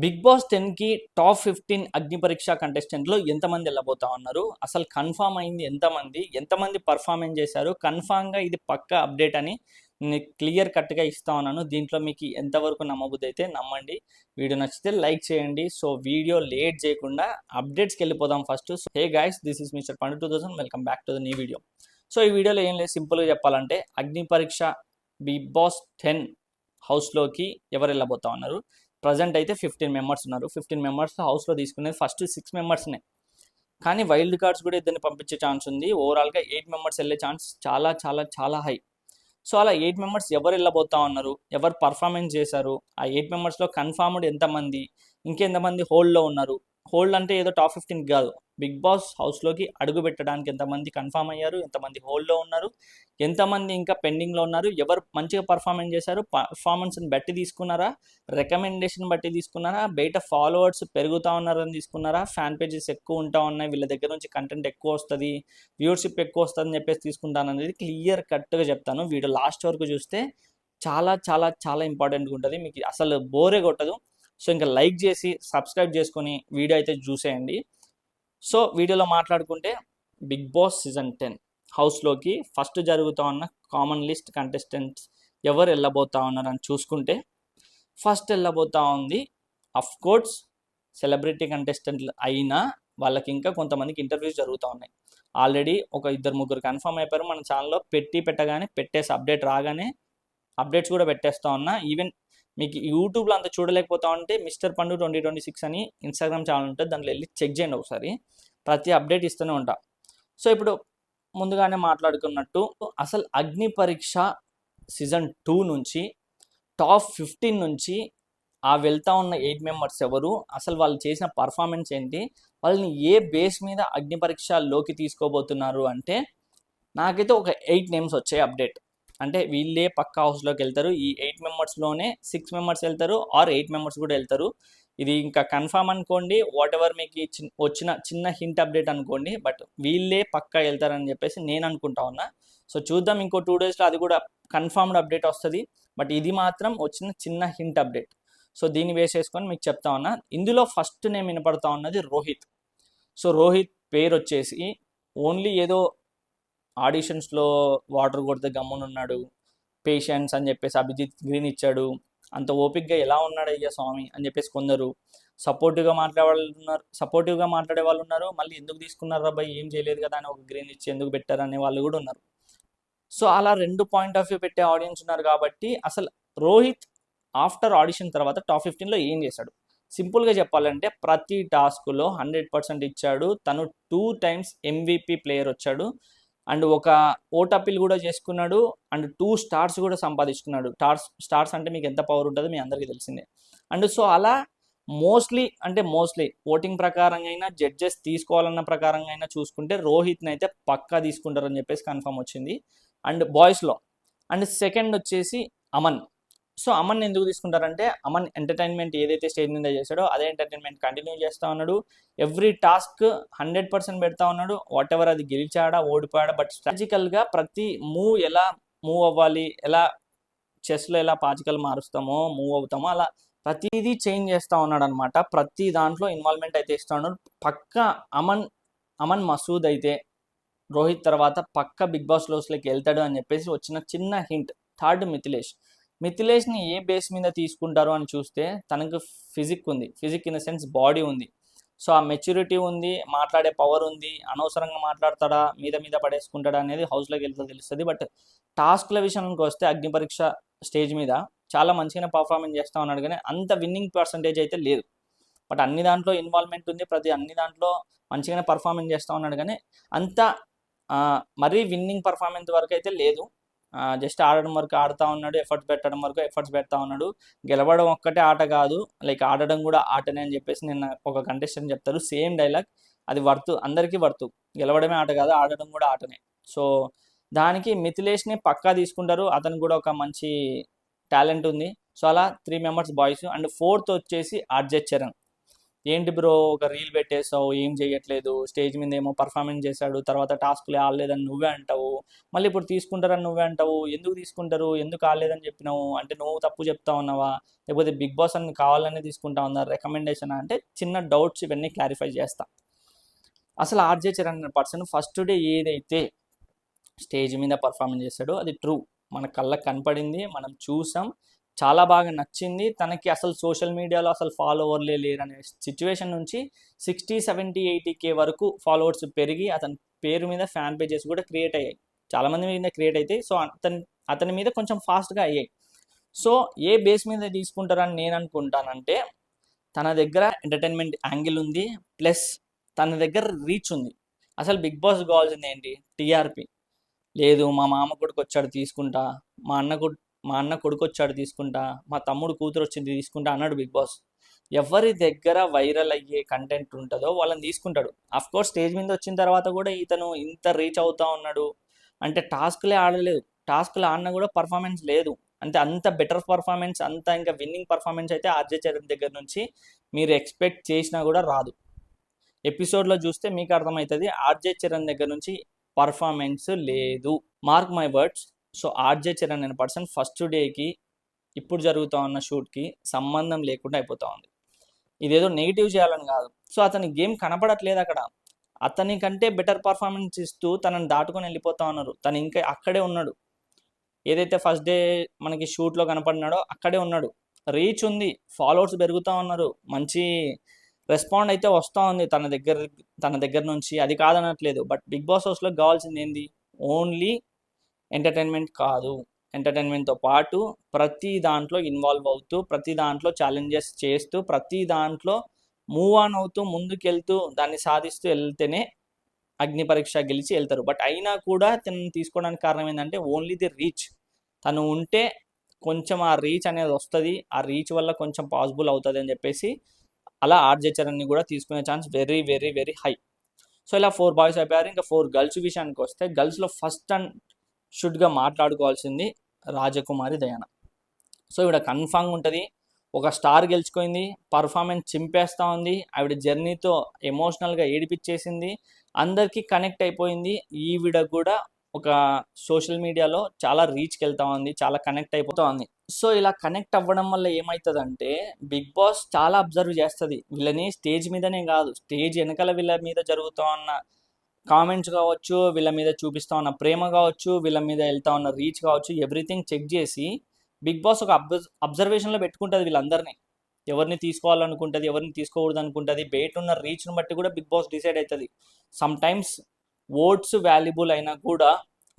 Big boss 10కి top 15 అగ్ని పరీక్ష కంటెస్టెంట్లు ఎంతమంది వెళ్ళబోతా ఉన్నారు? అసలు కన్ఫామ్ అయింది ఎంతమంది? ఎంతమంది పర్ఫార్మెన్స్ చేశారు? కన్ఫామ్గా ఇది పక్కా అప్డేట్ అని నేను క్లియర్ కట్గా ఇస్తా ఉన్నాను. దీంట్లో మీకు ఎంతవరకు నమ్మబుద్ధి అయితే నమ్మండి. వీడియో నచ్చితే లైక్ చేయండి. సో వీడియో లేట్ చేయకుండా అప్డేట్స్కి వెళ్ళిపోదాం first. So hey guys, this is mister పండు 2000. Welcome back to the new video. So ఈ వీడియోలో ఏం లేదు, సింపుల్గా చెప్పాలంటే అగ్ని పరీక్ష బిగ్ బాస్ 10 హౌస్లోకి ఎవరు వెళ్ళబోతా ఉన్నారు? ప్రజెంట్ అయితే 15 మెంబర్స్ ఉన్నారు. 15 మెంబర్స్ హౌస్లో తీసుకునేది ఫస్ట్ 6 మెంబర్స్నే, కానీ వైల్డ్ కార్డ్స్ కూడా ఇద్దరిని పంపించే ఛాన్స్ ఉంది. ఓవరాల్గా 8 మెంబర్స్ వెళ్ళే ఛాన్స్ చాలా చాలా చాలా హై. సో అలా 8 మెంబర్స్ ఎవరు వెళ్ళబోతా ఉన్నారు, ఎవరు పర్ఫార్మెన్స్ చేశారు, ఆ 8 మెంబర్స్లో కన్ఫర్మ్డ్ ఎంతమంది, ఇంకెంతమంది హోల్డ్లో ఉన్నారు? హోల్డ్ అంటే ఏదో టాప్ 15 కాదు, బిగ్ బాస్ హౌస్లోకి అడుగు పెట్టడానికి ఎంతమంది కన్ఫర్మ్ అయ్యారు, ఎంతమంది హోల్డ్లో ఉన్నారు, ఎంతమంది ఇంకా పెండింగ్లో ఉన్నారు, ఎవరు మంచిగా పర్ఫార్మెన్స్ చేశారు, పర్ఫార్మెన్స్ని బట్టి తీసుకున్నారా, రికమెండేషన్ బట్టి తీసుకున్నారా, బయట ఫాలోవర్స్ పెరుగుతూ ఉన్నారని తీసుకున్నారా, ఫ్యాన్ పేజెస్ ఎక్కువ ఉంటా ఉన్నాయి, వీళ్ళ దగ్గర నుంచి కంటెంట్ ఎక్కువ వస్తుంది, వ్యూవర్షిప్ ఎక్కువ వస్తుంది అని చెప్పేసి తీసుకుంటాను అనేది క్లియర్ కట్గా చెప్తాను. వీడియో లాస్ట్ వరకు చూస్తే చాలా చాలా చాలా ఇంపార్టెంట్గా ఉంటుంది, మీకు అసలు బోరే కొట్టదు. సో ఇంకా లైక్ చేసి సబ్స్క్రైబ్ చేసుకొని వీడియో అయితే చూసేయండి. సో వీడియోలో మాట్లాడుకుంటే బిగ్ బాస్ సీజన్ 10 హౌస్లోకి ఫస్ట్ జరుగుతూ ఉన్న కామన్ లిస్ట్ కంటెస్టెంట్స్ ఎవరు వెళ్ళబోతా ఉన్నారని చూసుకుంటే ఫస్ట్ వెళ్ళబోతా ఉంది కోర్స్ సెలబ్రిటీ కంటెస్టెంట్లు అయినా వాళ్ళకి ఇంకా కొంతమందికి ఇంటర్వ్యూస్ జరుగుతూ ఉన్నాయి. ఆల్రెడీ ఒక 2-3 కన్ఫర్మ్ అయిపోయారు. మన ఛానల్లో పెట్టగానే పెట్టేసి అప్డేట్ రాగానే అప్డేట్స్ కూడా పెట్టేస్తా ఉన్నా. ఈవెన్ మీకు యూట్యూబ్లో అంత చూడలేకపోతా ఉంటే మిస్టర్ పండు 2026 అని ఇన్స్టాగ్రామ్ ఛానల్ ఉంటుంది, దాంట్లో వెళ్ళి చెక్ చేయండి ఒకసారి. ప్రతి అప్డేట్ ఇస్తూనే ఉంటా. సో ఇప్పుడు ముందుగానే మాట్లాడుకున్నట్టు అసలు అగ్ని పరీక్ష సీజన్ 2 నుంచి టాప్ 15 నుంచి ఆ వెళ్తా ఉన్న 8 మెంబర్స్ ఎవరు, అసలు వాళ్ళు చేసిన పర్ఫార్మెన్స్ ఏంటి, వాళ్ళని ఏ బేస్ మీద అగ్ని పరీక్షలోకి తీసుకోబోతున్నారు అంటే నాకైతే ఒక 8 నేమ్స్ వచ్చాయి అప్డేట్. అంటే వీళ్ళే పక్కా హౌస్లోకి వెళ్తారు. ఈ 8 మెంబర్స్లోనే 6 మెంబర్స్ వెళ్తారు ఆర్ 8 మెంబర్స్ కూడా వెళ్తారు. ఇది ఇంకా కన్ఫామ్ అనుకోండి, వాట్ ఎవర్ మీకు వచ్చిన చిన్న హింట్ అప్డేట్ అనుకోండి, బట్ వీళ్ళే పక్కా వెళ్తారని చెప్పేసి నేను అనుకుంటా ఉన్నా. సో చూద్దాం, ఇంకో 2 డేస్లో అది కూడా కన్ఫామ్డ్ అప్డేట్ వస్తుంది. బట్ ఇది మాత్రం వచ్చిన చిన్న హింట్ అప్డేట్. సో దీన్ని బేస్ చేసుకొని మీకు చెప్తా ఉన్నా. ఇందులో ఫస్ట్ నేమ్ వినపడతా ఉన్నది రోహిత్. సో రోహిత్ పేరు వచ్చేసి ఓన్లీ ఏదో ఆడిషన్స్లో వాటర్ కొడితే గమ్మునున్నాడు, పేషెన్స్ అని చెప్పేసి అభిజిత్ గ్రీన్ ఇచ్చాడు, అంత ఓపిక్గా ఎలా ఉన్నాడు అయ్యా స్వామి అని చెప్పేసి కొందరు సపోర్టివ్గా మాట్లాడే వాళ్ళు ఉన్నారు. మళ్ళీ ఎందుకు తీసుకున్నారు అబ్బాయి, ఏం చేయలేదు కదా అని ఒక గ్రీన్ ఇచ్చి ఎందుకు పెట్టారు అనే వాళ్ళు కూడా ఉన్నారు. సో అలా 2 పాయింట్ ఆఫ్ వ్యూ పెట్టే ఆడియన్స్ ఉన్నారు. కాబట్టి అసలు రోహిత్ ఆఫ్టర్ ఆడిషన్ తర్వాత టాప్ 15లో ఏం చేశాడు? సింపుల్గా చెప్పాలంటే ప్రతి టాస్క్లో 100% ఇచ్చాడు. తను 2 times MVP ప్లేయర్ వచ్చాడు, అండ్ ఒక ఓటపిల్ కూడా చేసుకున్నాడు, అండ్ 2 స్టార్స్ కూడా సంపాదించుకున్నాడు. స్టార్స్ అంటే మీకు ఎంత పవర్ ఉంటుందో మీ అందరికీ తెలిసిందే. అండ్ సో అలా మోస్ట్లీ ఓటింగ్ ప్రకారంగా అయినా, జడ్జెస్ తీసుకోవాలన్న ప్రకారంగా అయినా చూసుకుంటే రోహిత్ని అయితే పక్కా తీసుకుంటారని చెప్పేసి కన్ఫర్మ్ వచ్చింది. అండ్ బాయ్స్లో అండ్ సెకండ్ వచ్చేసి అమన్. సో అమన్ ఎందుకు తీసుకుంటారంటే అమన్ ఎంటర్టైన్మెంట్ ఏదైతే స్టేజ్ మీద చేశాడో అదే ఎంటర్టైన్మెంట్ కంటిన్యూ చేస్తూ ఉన్నాడు. ఎవ్రీ టాస్క్ 100% పెడతా ఉన్నాడు. వాట్ ఎవర్ అది గెలిచాడా ఓడిపోయాడా, బట్ స్ట్రాటజికల్గా ప్రతి ఎలా మూవ్ అవ్వాలి, ఎలా చెస్లో ఎలా పాచికలు మూవ్ అవుతామో అలా ప్రతిదీ చేంజ్ చేస్తూ ఉన్నాడు అనమాట. ప్రతి దాంట్లో ఇన్వాల్వ్మెంట్ అయితే ఇస్తూ ఉన్నాడు. పక్క అమన్ మసూద్ అయితే రోహిత్ తర్వాత పక్క బిగ్ బాస్ లోస్లోకి వెళ్తాడు అని చెప్పేసి వచ్చిన చిన్న హింట్. థర్డ్ మిథిలేష్ని ఏ బేస్ మీద తీసుకుంటారు అని చూస్తే తనకు ఫిజిక్ ఉంది, physique in the sense body ఉంది. సో ఆ మెచ్యూరిటీ ఉంది, మాట్లాడే పవర్ ఉంది. అనవసరంగా మాట్లాడతాడా, మీద పడేసుకుంటాడా అనేది హౌస్లోకి వెళ్తే తెలుస్తుంది. బట్ టాస్క్ల విషయానికి వస్తే అగ్ని పరీక్ష స్టేజ్ మీద చాలా మంచిగానే పర్ఫార్మెన్స్ చేస్తూ ఉన్నాడు, కానీ అంత విన్నింగ్ పర్సంటేజ్ అయితే లేదు. బట్ అన్ని దాంట్లో ఇన్వాల్వ్మెంట్ ఉంది, అన్ని దాంట్లో మంచిగానే పర్ఫార్మెన్స్ చేస్తూ ఉన్నాడు, కానీ అంత మరీ విన్నింగ్ పర్ఫార్మెన్స్ వరకు అయితే లేదు. జస్ట్ ఆడడం వరకు ఆడుతూ ఉన్నాడు, ఎఫర్ట్స్ పెట్టడం వరకు ఎఫర్ట్స్ పెడతా ఉన్నాడు. గెలవడం ఒక్కటే ఆట కాదు, లైక్ ఆడడం కూడా ఆటనే అని చెప్పేసి నిన్న ఒక కంటెస్టెంట్ చెప్తారు. సేమ్ డైలాగ్, అది అందరికీ వర్తు. గెలవడమే ఆట కాదు, ఆడడం కూడా ఆటనే. సో దానికి మిథిలేష్ని పక్కా తీసుకుంటారు, అతను కూడా ఒక మంచి టాలెంట్ ఉంది. సో అలా 3 మెంబర్స్ బాయ్స్. అండ్ 4th వచ్చేసి ఆర్జే చరణ్. ఏంటి బ్రో ఒక రీల్ పెట్టేసావు, ఏం చేయట్లేదు, స్టేజ్ మీద ఏమో పర్ఫార్మెన్స్ చేశాడు, తర్వాత టాస్క్లు ఆడలేదని నువ్వే అంటావు, మళ్ళీ ఇప్పుడు తీసుకుంటారని నువ్వే అంటావు, ఎందుకు తీసుకుంటారు, ఎందుకు ఆడలేదని చెప్పినావు, అంటే నువ్వు తప్పు చెప్తా ఉన్నావా, లేకపోతే బిగ్ బాస్ అని కావాలనే తీసుకుంటా ఉన్నారు రికమెండేషన్ అంటే చిన్న డౌట్స్ ఇవన్నీ క్లారిఫై చేస్తా. అసలు ఆర్జే చరణ్ అనే పర్సన్ ఫస్ట్ డే ఏదైతే స్టేజ్ మీద పర్ఫార్మెన్స్ చేశాడో అది ట్రూ, మన కళ్ళకు కనపడింది, మనం చూసాం, చాలా బాగా నచ్చింది. తనకి అసలు సోషల్ మీడియాలో అసలు ఫాలోవర్లే లేరనే సిచ్యువేషన్ నుంచి 60, 70, 80K వరకు ఫాలోవర్స్ పెరిగి అతని పేరు మీద ఫ్యాన్ పేజెస్ కూడా క్రియేట్ అయ్యాయి, చాలామంది మీద క్రియేట్ అయితే. సో అతని మీద కొంచెం ఫాస్ట్గా అయ్యాయి. సో ఏ బేస్ మీద తీసుకుంటారని నేను అనుకుంటానంటే తన దగ్గర ఎంటర్టైన్మెంట్ యాంగిల్ ఉంది, ప్లస్ తన దగ్గర రీచ్ ఉంది. అసలు బిగ్ బాస్ కావాల్సింది ఏంటి, టీఆర్పీ. లేదు మా మామ కొడుకు వచ్చాడు తీసుకుంటా, మా అన్న కొడుకు వచ్చాడు తీసుకుంటా, మా తమ్ముడు కూతురు వచ్చింది తీసుకుంటా అన్నాడు బిగ్ బాస్. ఎవరి దగ్గర వైరల్ అయ్యే కంటెంట్ ఉంటుందో వాళ్ళని తీసుకుంటాడు. కోర్స్ స్టేజ్ మీద వచ్చిన తర్వాత కూడా ఇతను ఇంత రీచ్ అవుతా ఉన్నాడు అంటే టాస్క్లే ఆడలేదు, టాస్క్లు ఆడినా కూడా పర్ఫార్మెన్స్ లేదు, అంటే అంత బెటర్ పర్ఫార్మెన్స్, అంత ఇంకా విన్నింగ్ పర్ఫార్మెన్స్ అయితే ఆర్జే చరణ్ దగ్గర నుంచి మీరు ఎక్స్పెక్ట్ చేసినా కూడా రాదు. ఎపిసోడ్లో చూస్తే మీకు అర్థమవుతుంది ఆర్జే చరణ్ దగ్గర నుంచి పర్ఫార్మెన్స్ లేదు. Mark my words. So RJ Charan అనే పర్సన్ ఫస్ట్ డేకి ఇప్పుడు జరుగుతూ ఉన్న షూట్కి సంబంధం లేకుండా అయిపోతూ ఉంది. ఇదేదో నెగిటివ్ చేయాలని కాదు, సో అతని గేమ్ కనపడట్లేదు అక్కడ, అతని కంటే బెటర్ పర్ఫార్మెన్స్ ఇస్తూ తనని దాటుకొని వెళ్ళిపోతా ఉన్నారు. తను ఇంకా అక్కడే ఉన్నాడు, ఏదైతే ఫస్ట్ డే మనకి షూట్లో కనపడినాడో అక్కడే ఉన్నాడు. రీచ్ ఉంది, ఫాలోవర్స్ పెరుగుతూ ఉన్నారు, మంచి రెస్పాండ్ అయితే వస్తూ ఉంది తన దగ్గర నుంచి, అది కాదనట్లేదు. బట్ బిగ్ బాస్ హౌస్లో కావాల్సింది ఏంది, ఓన్లీ ఎంటర్టైన్మెంట్ కాదు, ఎంటర్టైన్మెంట్తో పాటు ప్రతి దాంట్లో ఇన్వాల్వ్ అవుతూ, ప్రతి దాంట్లో ఛాలెంజెస్ చేస్తూ, ప్రతి దాంట్లో మూవ్ ఆన్ అవుతూ ముందుకెళ్తూ దాన్ని సాధిస్తూ వెళ్తేనే అగ్ని పరీక్ష గెలిచి వెళ్తారు. బట్ అయినా కూడా తనని తీసుకోవడానికి కారణం ఏంటంటే ఓన్లీ ది రీచ్. తను ఉంటే కొంచెం ఆ రీచ్ అనేది వస్తుంది, ఆ రీచ్ వల్ల కొంచెం పాసిబుల్ అవుతుంది అని చెప్పేసి అలా ఆర్జే చరణ్ని కూడా తీసుకునే chance very very very high. So ఇలా 4 బాయ్స్ అయిపోయారు. ఇంకా 4 గర్ల్స్ విషయానికి వస్తే గర్ల్స్లో ఫస్ట్ అండ్ షుడ్గా మాట్లాడుకోవాల్సింది రాజకుమారి దయానా. సో ఈవిడ కన్ఫామ్గా ఉంటుంది, ఒక స్టార్ గెలుచుకుంది, పర్ఫార్మెన్స్ చింపేస్తూ ఉంది, ఆవిడ జర్నీతో ఎమోషనల్గా ఏడిపించేసింది, అందరికీ కనెక్ట్ అయిపోయింది. ఈవిడ కూడా ఒక సోషల్ మీడియాలో చాలా రీచ్కి వెళ్తా ఉంది, చాలా కనెక్ట్ అయిపోతూ ఉంది. సో ఇలా కనెక్ట్ అవ్వడం వల్ల ఏమవుతుందంటే బిగ్ బాస్ చాలా అబ్జర్వ్ చేస్తుంది వీళ్ళని, స్టేజ్ మీదనే కాదు, స్టేజ్ వెనకాల వీళ్ళ మీద జరుగుతూ ఉన్న కామెంట్స్ కావచ్చు, వీళ్ళ మీద చూపిస్తూ ఉన్న ప్రేమ కావచ్చు, వీళ్ళ మీద వెళ్తా ఉన్న రీచ్ కావచ్చు, ఎవ్రీథింగ్ చెక్ చేసి బిగ్ బాస్ ఒక అబ్జర్వేషన్లో పెట్టుకుంటుంది వీళ్ళందరినీ, ఎవరిని తీసుకోవాలనుకుంటుంది, ఎవరిని తీసుకోకూడదు అనుకుంటుంది, బయట ఉన్న రీచ్ను బట్టి కూడా బిగ్ బాస్ డిసైడ్ అవుతుంది. సమ్ టైమ్స్ ఓట్స్ వాల్యుబుల్ అయినా కూడా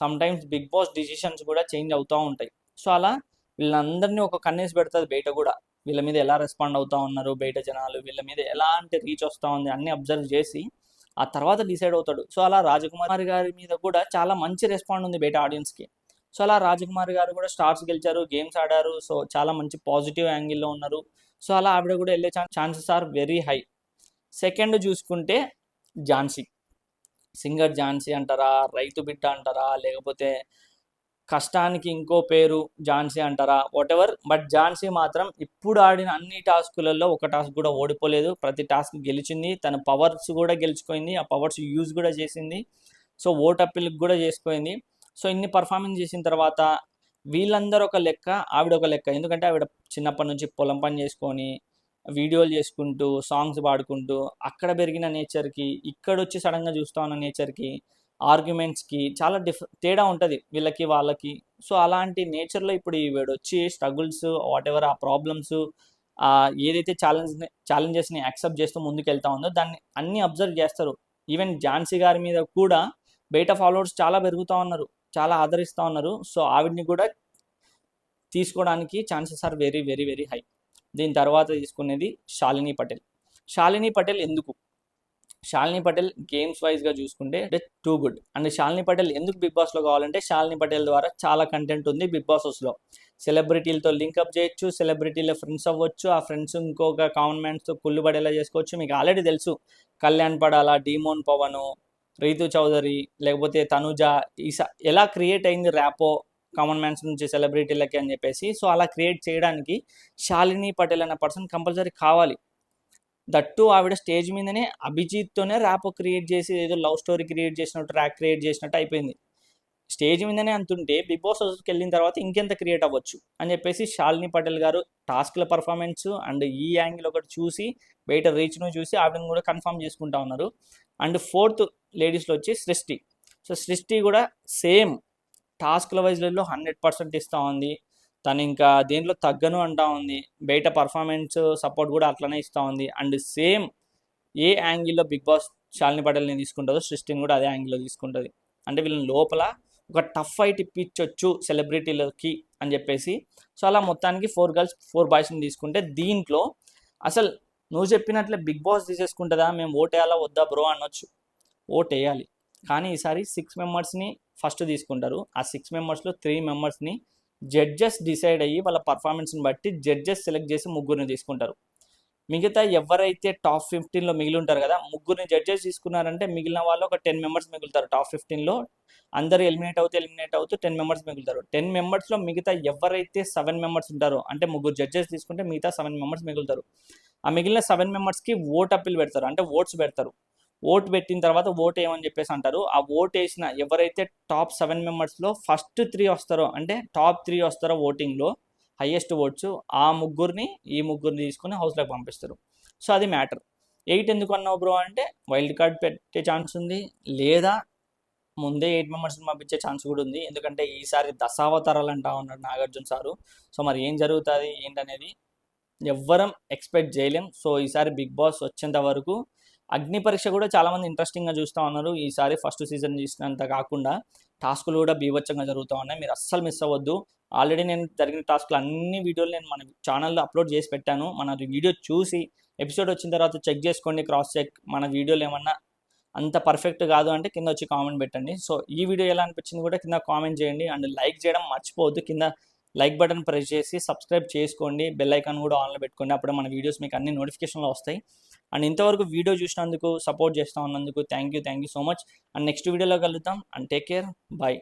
sometimes Bigg Boss decisions కూడా చేంజ్ అవుతూ ఉంటాయి. సో అలా వీళ్ళందరినీ ఒక కన్నేసి పెడుతుంది బయట కూడా, వీళ్ళ మీద ఎలా రెస్పాండ్ అవుతూ ఉన్నారు బయట జనాలు, వీళ్ళ మీద ఎలాంటి రీచ్ వస్తూ ఉంది అన్నీ అబ్జర్వ్ చేసి ఆ తర్వాత డిసైడ్ అవుతాడు. సో అలా రాజకుమారి గారి మీద కూడా చాలా మంచి రెస్పాండ్ ఉంది బయట ఆడియన్స్కి. సో అలా రాజకుమారి గారు కూడా స్టార్స్ గెలిచారు, గేమ్స్ ఆడారు, సో చాలా మంచి పాజిటివ్ యాంగిల్లో ఉన్నారు. సో అలా ఆవిడ కూడా వెళ్ళే chances are very high. Second చూసుకుంటే ఝాన్సీ, సింగర్ ఝాన్సీ అంటారా, రైతు బిడ్డ అంటారా, లేకపోతే కష్టానికి ఇంకో పేరు ఝాన్సీ అంటారా, వాట్ ఎవర్, బట్ ఝాన్సీ మాత్రం ఇప్పుడు ఆడిన అన్ని టాస్కులలో ఒక టాస్క్ కూడా ఓడిపోలేదు, ప్రతి టాస్క్ గెలిచింది, తన పవర్స్ కూడా గెలుచుకుంది, ఆ పవర్స్ యూజ్ కూడా చేసింది, సో ఓట్ అప్పీల్కి కూడా చేసుకుంది. సో ఇన్ని పర్ఫార్మెన్స్ చేసిన తర్వాత వీళ్ళందరూ ఒక లెక్క, ఆవిడ ఒక లెక్క. ఎందుకంటే ఆవిడ చిన్నప్పటి నుంచి పొలం పని చేసుకొని వీడియోలు చేసుకుంటూ సాంగ్స్ పాడుకుంటూ అక్కడ పెరిగిన నేచర్కి ఇక్కడ వచ్చి సడన్గా చూస్తూ ఉన్న నేచర్కి, ఆర్గ్యుమెంట్స్కి చాలా తేడా ఉంటుంది వీళ్ళకి వాళ్ళకి. సో అలాంటి నేచర్లో ఇప్పుడు ఈవిడ వచ్చి స్ట్రగుల్స్ వాట్ ఎవర్ ఆ ప్రాబ్లమ్స్ ఏదైతే ఛాలెంజెస్ని యాక్సెప్ట్ చేస్తూ ముందుకు వెళ్తా ఉందో దాన్ని అన్నీ అబ్జర్వ్ చేస్తారు. ఈవెన్ ఝాన్సీ గారి మీద కూడా బయట ఫాలోవర్స్ చాలా పెరుగుతూ ఉన్నారు, చాలా ఆదరిస్తూ ఉన్నారు. సో ఆవిడ్ని కూడా తీసుకోవడానికి chances are very very very high. దీని తర్వాత తీసుకునేది శాలిని పటేల్. శాలిని పటేల్ ఎందుకు, శాలిని పటేల్ గేమ్స్ వైజ్గా చూసుకుంటే too good. And Shalini Patel ఎందుకు బిగ్ బాస్లో కావాలంటే శాలిని పటేల్ ద్వారా చాలా కంటెంట్ ఉంది బిగ్ బాస్ హౌస్లో. సెలబ్రిటీలతో లింకప్ చేయొచ్చు, సెలబ్రిటీల ఫ్రెండ్స్ అవ్వచ్చు, ఆ ఫ్రెండ్స్ ఇంకొక కామన్ మ్యాన్స్తో కుళ్ళు పడేలా చేసుకోవచ్చు. మీకు ఆల్రెడీ తెలుసు కళ్యాణ్ పడాలా, డీమోన్ పవన్, రీతు చౌదరి, లేకపోతే తనుజ, ఎలా క్రియేట్ అయింది ర్యాపో కామన్ మ్యాన్స్ నుంచి సెలబ్రిటీలకి అని చెప్పేసి. సో అలా క్రియేట్ చేయడానికి శాలిని పటేల్ అనే పర్సన్ కంపల్సరీ కావాలి. దట్టు ఆవిడ స్టేజ్ మీదనే అభిజిత్తోనే ర్యాప్ క్రియేట్ చేసి ఏదో లవ్ స్టోరీ క్రియేట్ చేసినట్టు, ట్రాక్ క్రియేట్ చేసినట్టు అయిపోయింది. స్టేజ్ మీదనే అంతుంటే బిగ్ బాస్ హౌస్కి వెళ్ళిన తర్వాత ఇంకెంత క్రియేట్ అవ్వచ్చు అని చెప్పేసి శాలిని పటేల్ గారు టాస్క్ల పర్ఫార్మెన్స్ అండ్ ఈ యాంగిల్ ఒకటి చూసి బయట రీచ్ను చూసి ఆవిడని కూడా కన్ఫర్మ్ చేసుకుంటా ఉన్నారు. అండ్ 4th లేడీస్లో వచ్చి సృష్టి. సో సృష్టి కూడా సేమ్ టాస్క్ల వైజ్లలో 100% ఇస్తూ ఉంది. తను ఇంకా దేంట్లో తగ్గను అంటా ఉంది. బయట పర్ఫార్మెన్స్ సపోర్ట్ కూడా అట్లనే ఇస్తూ ఉంది. అండ్ సేమ్ ఏ యాంగిల్లో బిగ్ బాస్ శాలిని పటేల్ని తీసుకుంటుందో సృష్టిని కూడా అదే యాంగిల్లో తీసుకుంటుంది. అంటే వీళ్ళని లోపల ఒక టఫ్ ఫైట్ ఇప్పించవచ్చు సెలబ్రిటీలకి అని చెప్పేసి. సో అలా మొత్తానికి 4 గర్ల్స్ 4 బాయ్స్ని తీసుకుంటే దీంట్లో అసలు నువ్వు చెప్పినట్లే బిగ్ బాస్ తీసేసుకుంటుందా, మేము ఓట్ వేయాలా వద్దా బ్రో అనొచ్చు. ఓట్ వేయాలి, కానీ ఈసారి 6 మెంబర్స్ని ఫస్ట్ తీసుకుంటారు. ఆ 6 మెంబర్స్లో 3 మెంబర్స్ని జడ్జెస్ డిసైడ్ అయ్యి వాళ్ళ పర్ఫార్మెన్స్ని బట్టి జడ్జెస్ సెలెక్ట్ చేసి 3 తీసుకుంటారు. మిగతా ఎవరైతే టాప్ 15లో మిగిలి ఉంటారు కదా, 3 జడ్జెస్ తీసుకున్నారంటే మిగిలిన వాళ్ళు ఒక 10 మెంబర్స్ మిగులుతారు. టాప్ 15లో అందరూ ఎలిమినేట్ అవుతూ 10 మెంబర్స్ మిగులుతారు. 10 మెంబర్స్లో మిగతా ఎవరైతే 7 మెంబర్స్ ఉంటారో, అంటే 3 జడ్జెస్ తీసుకుంటే మిగతా 7 మెంబర్స్ మిగులుతారు. ఆ మిగిలిన 7 మెంబర్స్కి ఓట్ అప్పీల్ పెడతారు, అంటే ఓట్స్ పెడతారు. ఓట్ పెట్టిన తర్వాత ఓట్ ఏమని చెప్పేసి అంటారు. ఆ ఓట్ వేసిన ఎవరైతే టాప్ 7 మెంబర్స్లో ఫస్ట్ 3 వస్తారో, అంటే టాప్ 3 వస్తారో ఓటింగ్లో హైయెస్ట్ ఓట్స్, ఆ 3 ఈ 3 తీసుకుని హౌస్లోకి పంపిస్తారు. సో అది మ్యాటర్. 8 ఎందుకు అన్నావు బ్రో అంటే వైల్డ్ కార్డ్ పెట్టే ఛాన్స్ ఉంది, లేదా ముందే 8 మెంబర్స్ని పంపించే ఛాన్స్ కూడా ఉంది. ఎందుకంటే ఈసారి దశావతారాలు అంటా ఉన్నాడు నాగార్జున సారు. సో మరి ఏం జరుగుతుంది ఏంటనేది ఎవ్వరం ఎక్స్పెక్ట్ చేయలేం. సో ఈసారి బిగ్ బాస్ వచ్చేంత వరకు అగ్ని పరీక్ష కూడా చాలామంది ఇంట్రెస్టింగ్గా చూస్తూ ఉన్నారు. ఈసారి ఫస్ట్ సీజన్ చూసినంత కాకుండా టాస్కులు కూడా బీభత్సంగా జరుగుతూ ఉన్నాయి. మీరు అస్సలు మిస్ అవ్వద్దు. ఆల్రెడీ నేను జరిగిన టాస్క్లు అన్ని వీడియోలు నేను మన ఛానల్లో అప్లోడ్ చేసి పెట్టాను. మన వీడియో చూసి ఎపిసోడ్ వచ్చిన తర్వాత చెక్ చేసుకోండి, క్రాస్ చెక్. మన వీడియోలు ఏమన్నా అంత పర్ఫెక్ట్ కాదు అంటే కింద వచ్చి కామెంట్ పెట్టండి. సో ఈ వీడియో ఎలా అనిపించింది కూడా కింద కామెంట్ చేయండి. అండ్ లైక్ చేయడం మర్చిపోవద్దు. కింద లైక్ బటన్ ప్రెస్ చేసి సబ్స్క్రైబ్ చేసుకోండి. బెల్ ఐకాన్ కూడా ఆన్లో పెట్టుకోండి. అప్పుడే మన వీడియోస్ మీకు అన్ని నోటిఫికేషన్లో వస్తాయి. అండ్ ఇంతవరకు వీడియో చూసినందుకు, సపోర్ట్ చేస్తూ ఉన్నందుకు thank you so much. And next వీడియోలో కలుద్దాం. And take care, bye.